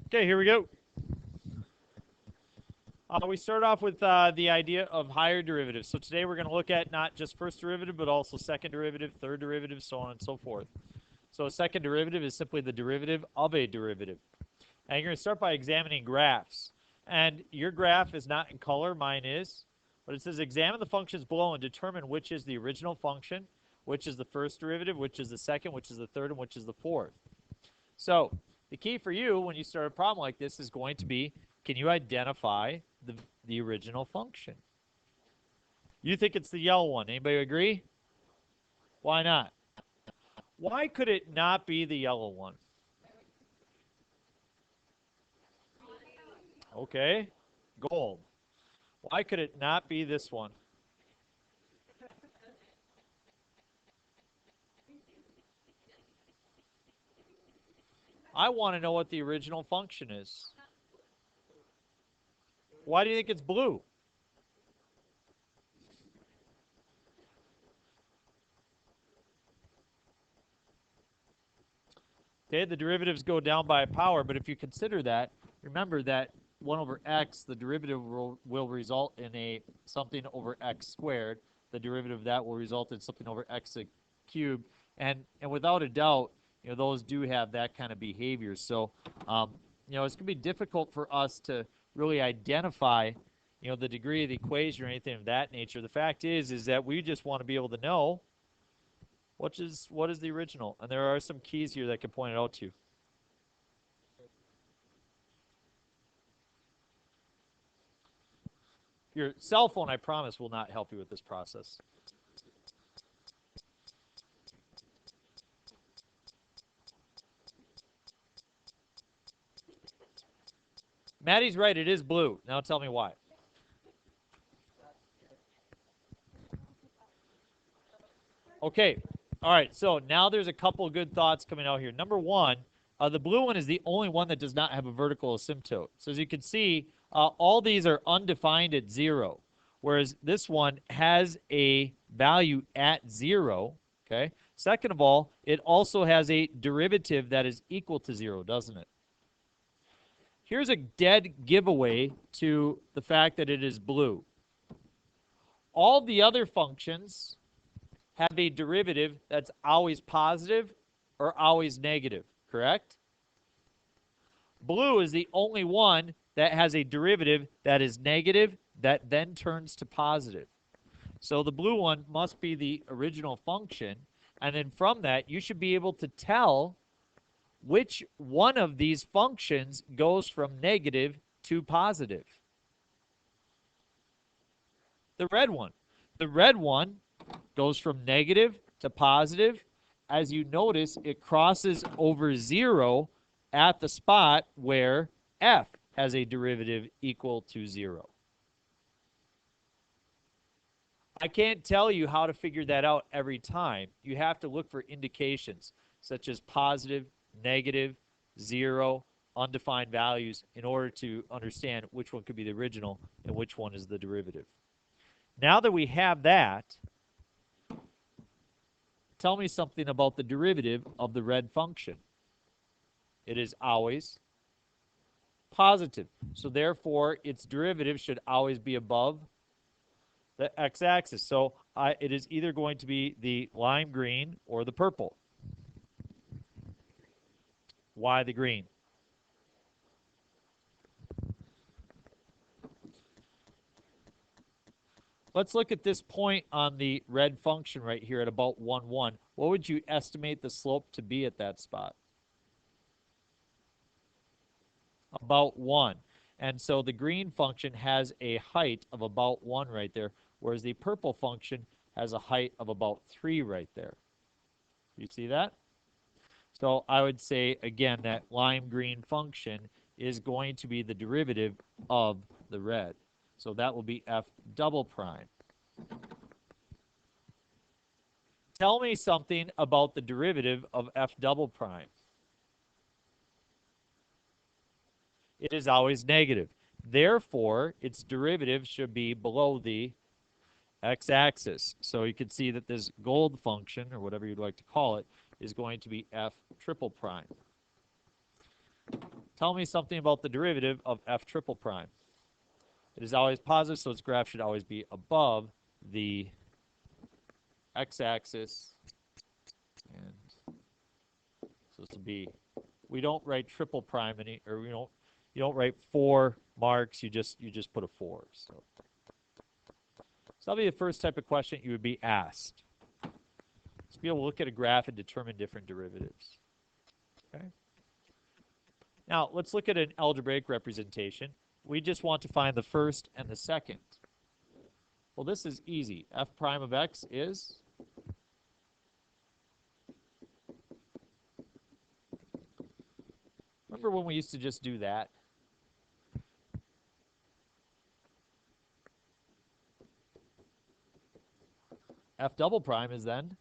Okay, here we go. We start off with the idea of higher derivatives. So today we're going to look at not just first derivative, but also second derivative, third derivative, so on and so forth. So a second derivative is simply the derivative of a derivative. And you're going to start by examining graphs. And your graph is not in color, mine is. But it says examine the functions below and determine which is the original function, which is the first derivative, which is the second, which is the third, and which is the fourth. So the key for you when you start a problem like this is going to be, can you identify the original function? You think it's the yellow one. Anybody agree? Why not? Why could it not be the yellow one? Okay, gold. Why could it not be this one? I want to know what the original function is. Why do you think it's blue? Okay, the derivatives go down by a power, but if you consider that, remember that 1 over x, the derivative will result in a something over x squared. The derivative of that will result in something over x cubed. And without a doubt, those do have that kind of behavior. So, it's going to be difficult for us to really identify, the degree of the equation or anything of that nature. The fact is that we just want to be able to know what is the original. And there are some keys here that can point it out to you. Your cell phone, I promise, will not help you with this process. Maddie's right, it is blue. Now tell me why. Okay, all right, so now there's a couple of good thoughts coming out here. Number one, the blue one is the only one that does not have a vertical asymptote. So as you can see, all these are undefined at 0, whereas this one has a value at 0, okay? Second of all, it also has a derivative that is equal to 0, doesn't it? Here's a dead giveaway to the fact that it is blue. All the other functions have a derivative that's always positive or always negative, correct? Blue is the only one that has a derivative that is negative that then turns to positive. So the blue one must be the original function, and then from that you should be able to tell which one of these functions goes from negative to positive. The red one. The red one goes from negative to positive. As you notice, it crosses over 0 at the spot where f has a derivative equal to 0. I can't tell you how to figure that out every time. You have to look for indications such as positive, negative, 0, undefined values in order to understand which one could be the original and which one is the derivative. Now that we have that, tell me something about the derivative of the red function. It is always positive. So therefore, its derivative should always be above the x-axis. So it is either going to be the lime green or the purple. Why the green? Let's look at this point on the red function right here at about 1, 1. What would you estimate the slope to be at that spot? About 1. And so the green function has a height of about 1 right there, whereas the purple function has a height of about 3 right there. You see that? So I would say, again, that lime green function is going to be the derivative of the red. So that will be f double prime. Tell me something about the derivative of f double prime. It is always negative. Therefore, its derivative should be below the x-axis. So you can see that this gold function, or whatever you'd like to call it, is going to be f triple prime. Tell me something about the derivative of f triple prime. It is always positive, so its graph should always be above the x-axis. And so this will be, we don't write triple prime or you don't write 4 marks, you just put a 4. So that'll be the first type of question you would be asked. To be able to look at a graph and determine different derivatives. Okay. Now let's look at an algebraic representation. We just want to find the first and the second. Well, this is easy. F prime of x is remember when we used to just do that? F double prime is then.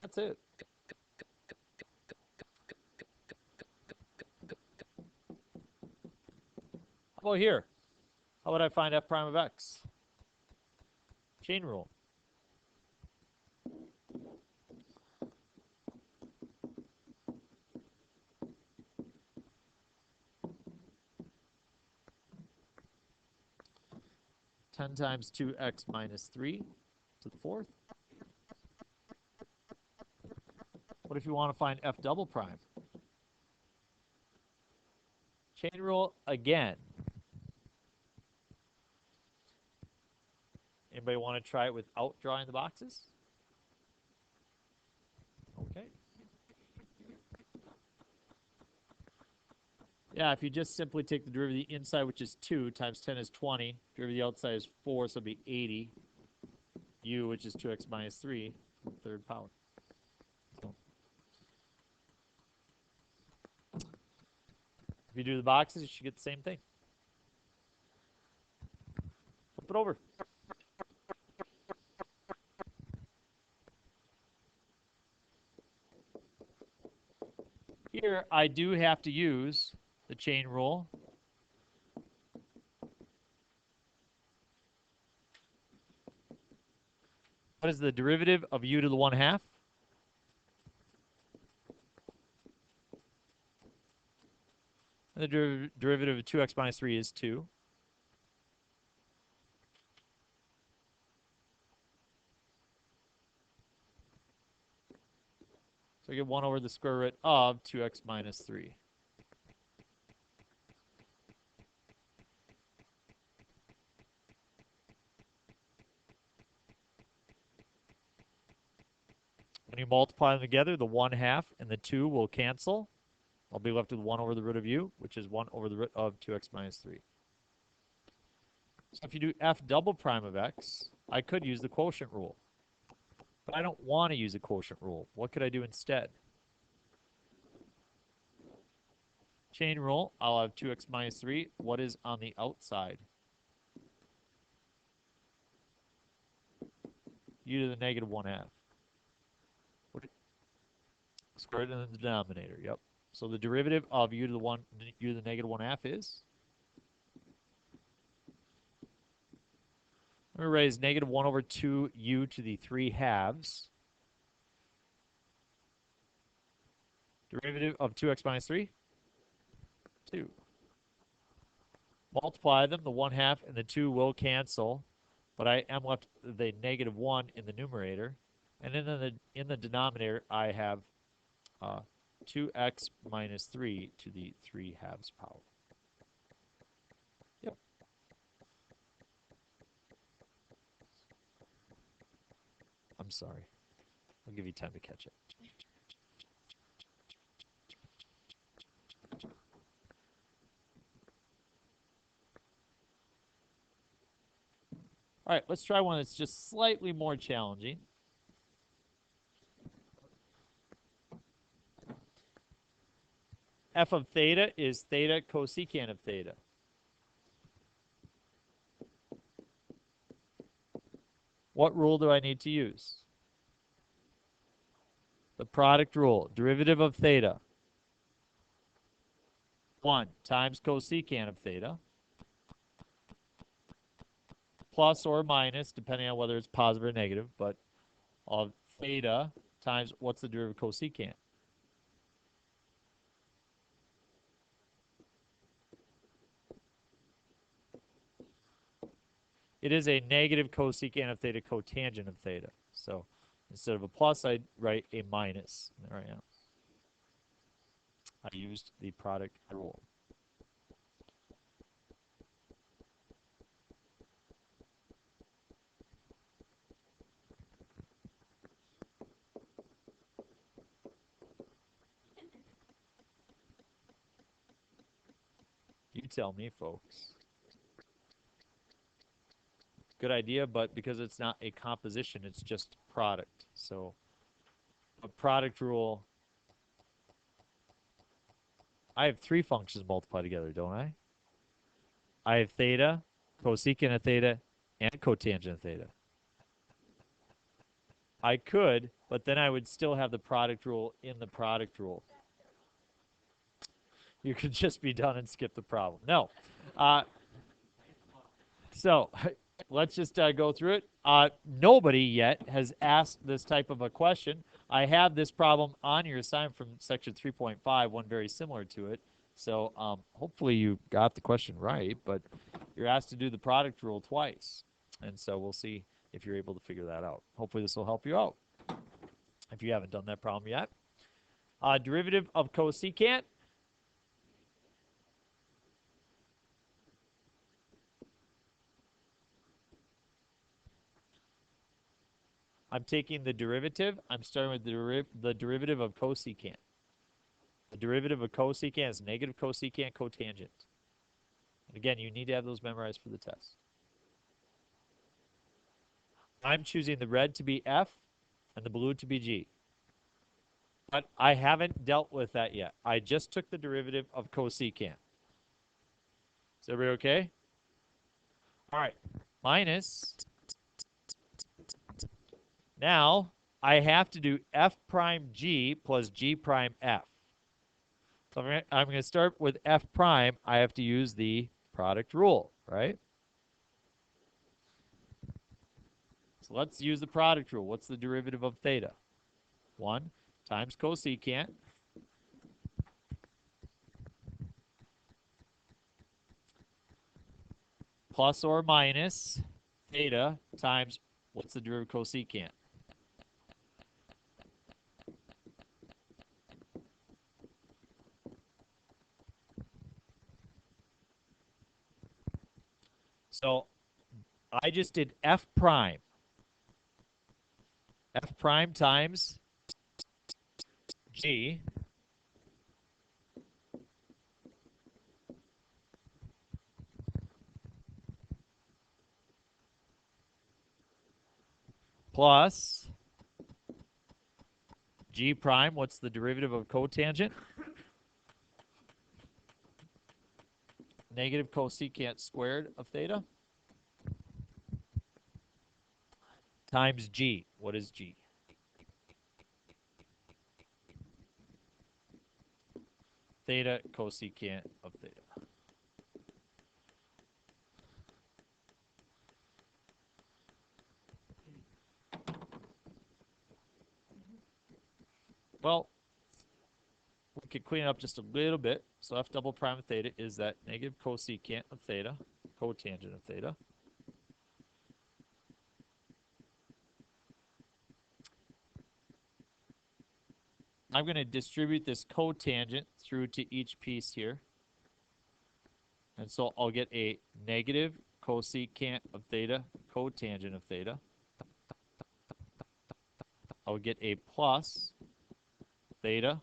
That's it. How about here? How would I find f prime of x? Chain rule. Ten times 2x minus 3 to the 4th. What if you want to find f double prime? Chain rule again. Anybody want to try it without drawing the boxes? Okay. Yeah, if you just simply take the derivative of the inside, which is 2, times 10 is 20. Derivative of the outside is 4, so it'll be 80. U, which is 2x minus 3, third power. So if you do the boxes, you should get the same thing. Flip it over. Here, I do have to use the chain rule. What is the derivative of u to the 1/2? And the derivative of 2x minus 3 is 2. So I get 1 over the square root of 2x minus 3. When you multiply them together, the 1/2 and the 2 will cancel. I'll be left with 1 over the root of u, which is 1 over the root of 2x minus 3. So if you do f double prime of x, I could use the quotient rule. But I don't want to use the quotient rule. What could I do instead? Chain rule, I'll have 2x minus 3. What is on the outside? U to the negative 1/2. Squared in the denominator, yep. So the derivative of u to the negative 1/2 is? I'm going to raise negative 1 over 2u to the 3/2. Derivative of 2x minus 3? 2. Multiply them, the 1/2 and the 2 will cancel, but I am left with the negative 1 in the numerator. And then in the denominator, I have 2x minus 3 to the 3/2 power. Yep. I'm sorry. I'll give you time to catch it. All right, let's try one that's just slightly more challenging. F of theta is theta cosecant of theta. What rule do I need to use? The product rule. Derivative of theta. 1 times cosecant of theta. plus or minus, depending on whether it's positive or negative, but of theta times what's the derivative of cosecant? It is a negative cosecant of theta cotangent of theta. So instead of a plus, I'd write a minus. There I am. I used the product rule. You tell me, folks. Good idea, but because it's not a composition, it's just product. So a product rule, I have three functions multiplied together, don't I? I have theta, cosecant of theta, and cotangent of theta. I could, but then I would still have the product rule in the product rule. You could just be done and skip the problem. No. So let's just go through it. Nobody yet has asked this type of a question. I have this problem on your assignment from section 3.5, one very similar to it. So hopefully you got the question right, but you're asked to do the product rule twice. And so we'll see if you're able to figure that out. Hopefully this will help you out if you haven't done that problem yet. Derivative of cosecant. I'm taking the derivative. I'm starting with the derivative of cosecant. The derivative of cosecant is negative cosecant cotangent. And again, you need to have those memorized for the test. I'm choosing the red to be F and the blue to be G. But I haven't dealt with that yet. I just took the derivative of cosecant. Is everybody okay? All right. Minus. Now, I have to do F prime G plus G prime F. So I'm going to start with F prime. I have to use the product rule, right? So let's use the product rule. What's the derivative of theta? 1 times cosecant plus or minus theta times what's the derivative of cosecant? So I just did F prime. F prime times G plus G prime. What's the derivative of cotangent? Negative cosecant squared of theta times G. What is G? Theta cosecant of theta. Well, we could clean it up just a little bit. So F double prime of theta is that negative cosecant of theta, cotangent of theta. I'm going to distribute this cotangent through to each piece here. And so I'll get a negative cosecant of theta, cotangent of theta. I'll get a plus theta,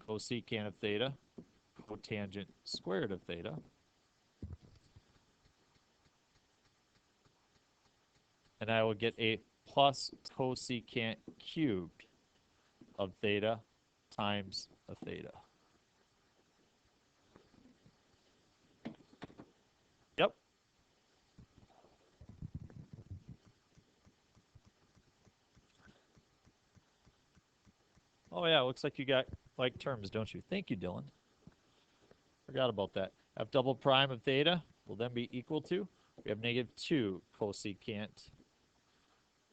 cosecant of theta, cotangent squared of theta. And I will get a plus cosecant cubed of theta times a theta. Yep. Oh yeah, looks like you got like terms, don't you? Thank you, Dylan. Forgot about that. F double prime of theta will then be equal to, We have negative 2 cosecant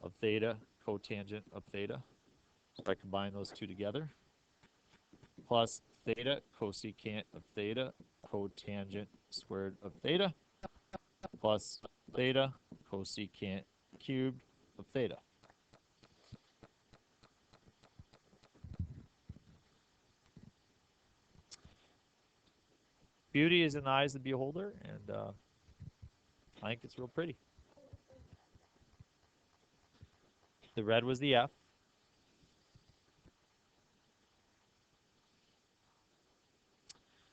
of theta, cotangent of theta. So if I combine those two together, plus theta cosecant of theta, cotangent squared of theta, plus theta cosecant cubed of theta. Beauty is in the eyes of the beholder, and I think it's real pretty. The red was the F.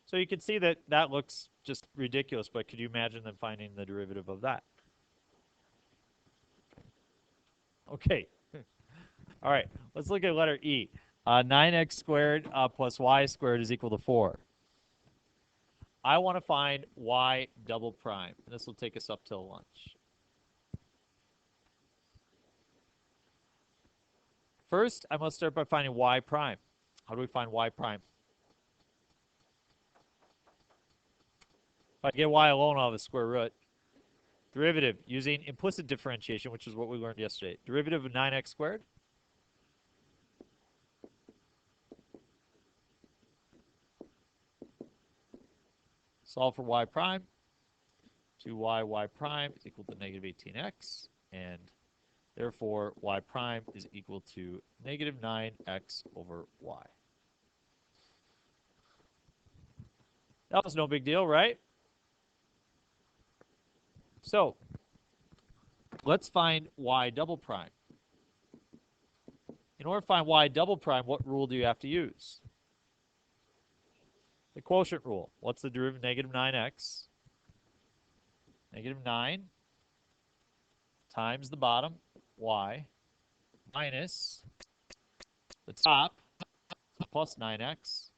So you can see that that looks just ridiculous, but could you imagine them finding the derivative of that? Okay. All right, let's look at letter E. 9x squared plus y squared is equal to 4. I want to find y double prime. This will take us up till lunch. First, I must start by finding y prime. How do we find y prime? If I get y alone, I'll have a square root. Derivative using implicit differentiation, which is what we learned yesterday. Derivative of 9x squared. Solve for y prime. 2y prime is equal to negative 18x. And therefore, y prime is equal to negative 9x over y. That was no big deal, right? So let's find y double prime. In order to find y double prime, what rule do you have to use? The quotient rule. What's the derivative of negative 9x? Negative 9 times the bottom, y, minus the top, plus 9x,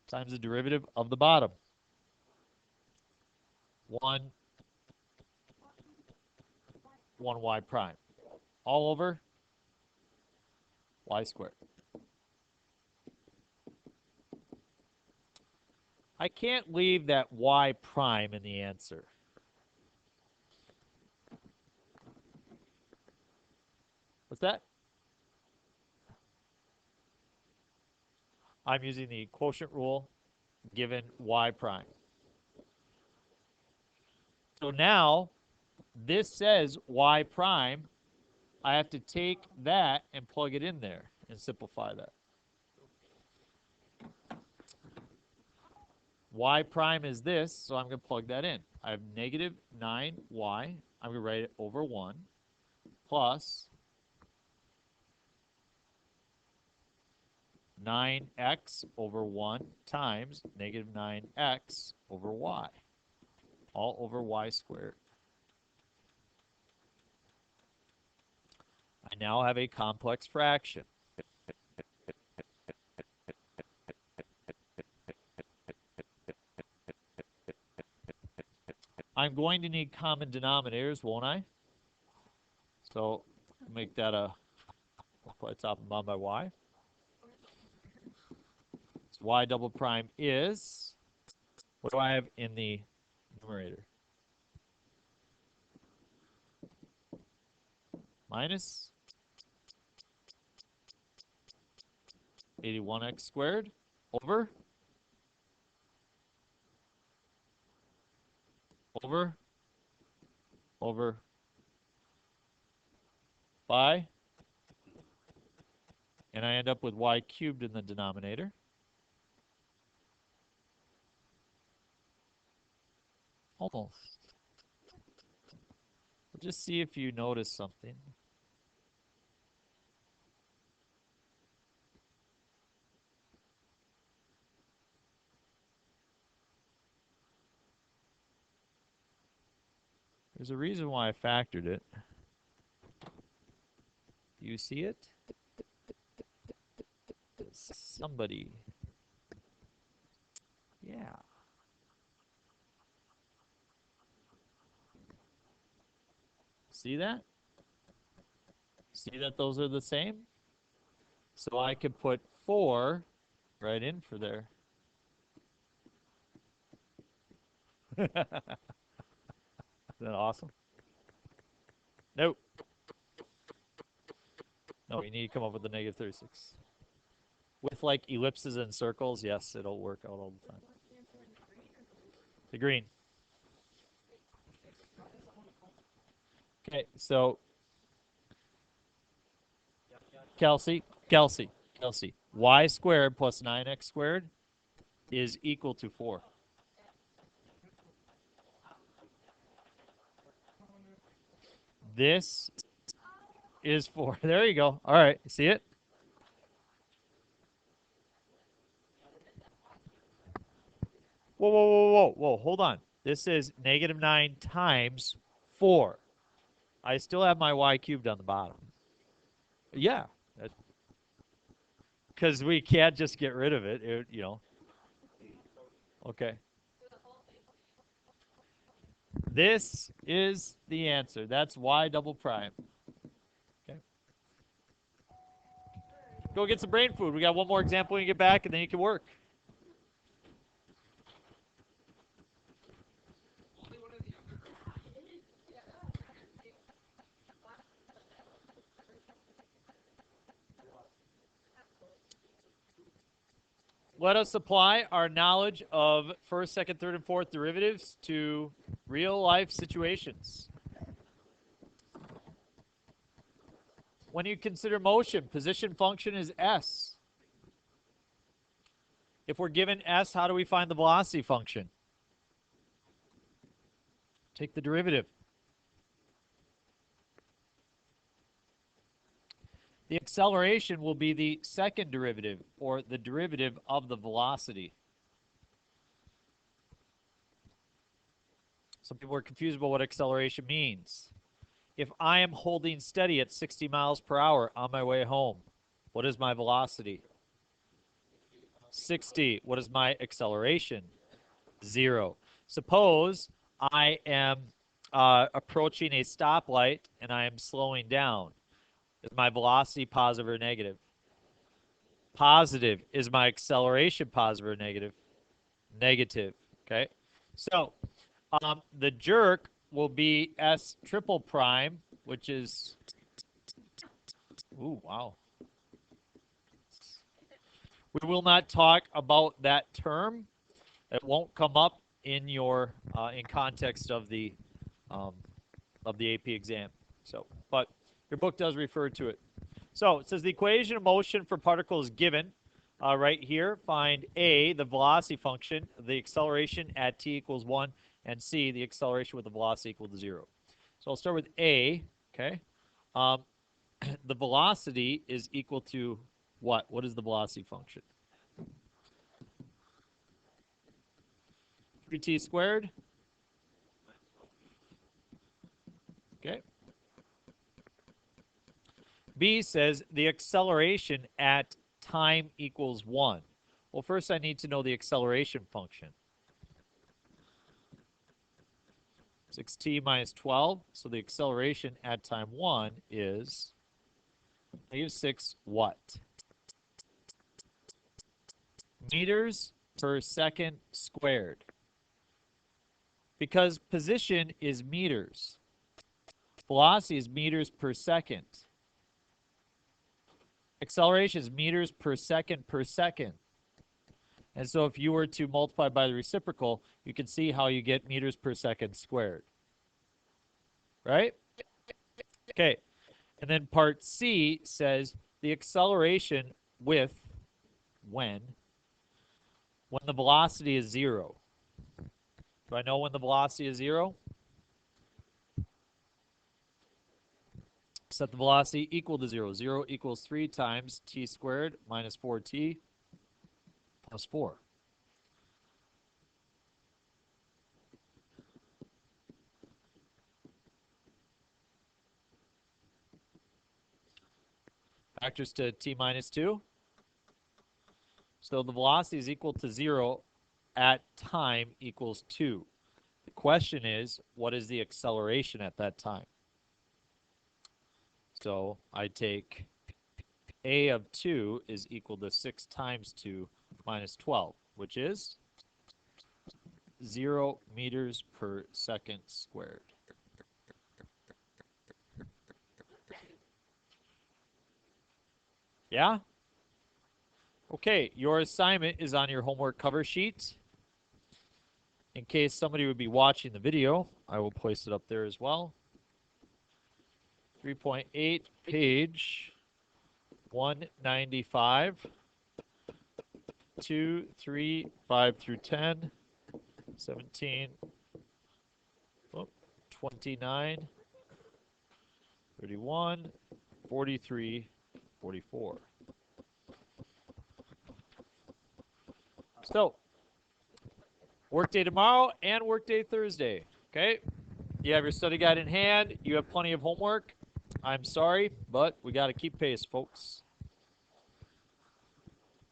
times the derivative of the bottom. 1y prime. All over y squared. I can't leave that y prime in the answer. What's that? I'm using the quotient rule given y prime. So now, this says y prime. I have to take that and plug it in there and simplify that. Y prime is this, so I'm going to plug that in. I have negative 9y. I'm going to write it over 1 plus 9x over 1 times negative 9x over y, all over y squared. I now have a complex fraction. I'm going to need common denominators, won't I? So make that a top and bottom by y. So y double prime is, what do I have in the numerator? Minus 81x squared over by, and I end up with y cubed in the denominator. Almost. Just see if you notice something. There's a reason why I factored it. Do you see it? Somebody. Yeah. See that? See that those are the same? So I could put 4 right in for there. Isn't that awesome? No. No, you need to come up with the negative 36. With like ellipses and circles, yes, it'll work out all the time. The green. Okay, so Kelsey, y squared plus 9x squared is equal to 4. This is 4. There you go. All right, see it? Whoa, whoa, whoa, whoa, whoa, hold on. This is negative 9 times 4. I still have my y cubed on the bottom. Yeah, because we can't just get rid of it, you know. Okay. This is the answer. That's y double prime. Okay. Go get some brain food. We got one more example when you get back, and then you can work. Let us apply our knowledge of first, second, third, and fourth derivatives to real-life situations. When you consider motion, position function is s. If we're given s, how do we find the velocity function? Take the derivative. The acceleration will be the second derivative, or the derivative of the velocity. Some people are confused about what acceleration means. If I am holding steady at 60 miles per hour on my way home, what is my velocity? 60. What is my acceleration? 0. Suppose I am approaching a stoplight and I am slowing down. Is my velocity positive or negative? Positive. Is my acceleration positive or negative? Negative. Okay. So the jerk will be S triple prime, which is, ooh, wow. We will not talk about that term. It won't come up in your in context of the AP exam. So, but your book does refer to it. So it says the equation of motion for particles given right here. Find A, the velocity function, the acceleration at t equals 1, and C, the acceleration with the velocity equal to 0. So I'll start with A, okay? The velocity is equal to what? What is the velocity function? 3t squared. Okay. B says the acceleration at time equals 1. Well, first I need to know the acceleration function. 6t minus 12. So the acceleration at time 1 is negative 6 what? Meters per second squared. Because position is meters. Velocity is meters per second. Acceleration is meters per second per second. And so if you were to multiply by the reciprocal, you can see how you get meters per second squared. Right? Okay. And then part C says the acceleration with when the velocity is 0. Do I know when the velocity is 0? Set the velocity equal to 0. 0 equals 3 times t squared minus 4t plus 4. Factors to t minus 2. So the velocity is equal to 0 at time equals 2. The question is, what is the acceleration at that time? So I take a of 2 is equal to 6 times 2 minus 12, which is 0 meters per second squared. Yeah? Okay, your assignment is on your homework cover sheet. In case somebody would be watching the video, I will place it up there as well. 3.8, page 195, 2, 3, 5 through 10, 17, 29, 31, 43, 44. So, workday tomorrow and workday Thursday, okay? You have your study guide in hand. You have plenty of homework. I'm sorry, but we got to keep pace, folks.